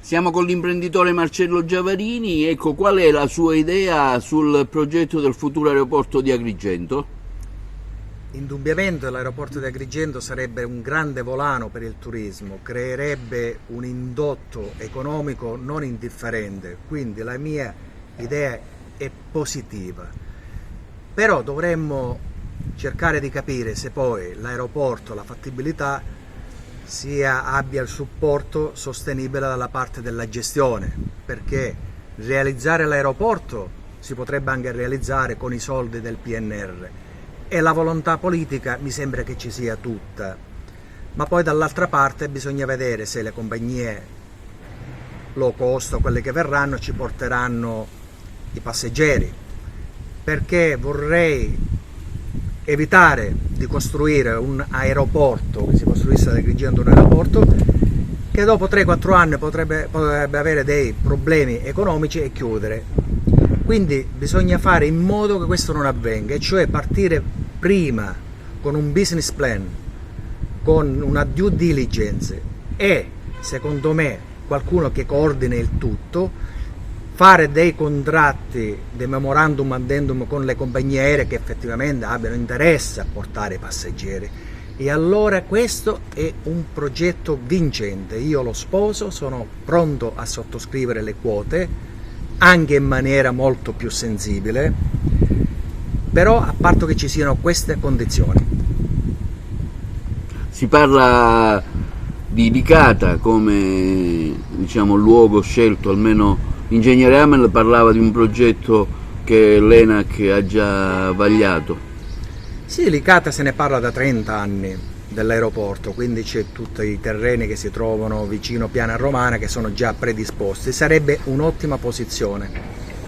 Siamo con l'imprenditore Marcello Giavarini. Ecco, qual è la sua idea sul progetto del futuro aeroporto di Agrigento? Indubbiamente l'aeroporto di Agrigento sarebbe un grande volano per il turismo, creerebbe un indotto economico non indifferente, quindi la mia idea è positiva. Però dovremmo cercare di capire se poi l'aeroporto, la fattibilità, abbia il supporto sostenibile dalla parte della gestione, perché realizzare l'aeroporto si potrebbe anche realizzare con i soldi del PNR e la volontà politica mi sembra che ci sia tutta, ma poi dall'altra parte bisogna vedere se le compagnie low cost, quelle che verranno, ci porteranno i passeggeri, perché vorrei evitare di costruire un aeroporto, che si costruisse ad Agrigento un aeroporto che dopo 3-4 anni potrebbe avere dei problemi economici e chiudere. Quindi bisogna fare in modo che questo non avvenga, e cioè partire prima con un business plan, con una due diligence e, secondo me, qualcuno che coordini il tutto, fare dei contratti, dei memorandum addendum con le compagnie aeree che effettivamente abbiano interesse a portare i passeggeri. E allora questo è un progetto vincente. Io lo sposo, sono pronto a sottoscrivere le quote, anche in maniera molto più sensibile, però a patto che ci siano queste condizioni. Si parla di Licata come, diciamo, luogo scelto, almeno l'ingegnere Hamel parlava di un progetto che l'ENAC ha già vagliato. Sì, Licata se ne parla da 30 anni dell'aeroporto, quindi c'è tutti i terreni che si trovano vicino Piana Romana che sono già predisposti, sarebbe un'ottima posizione.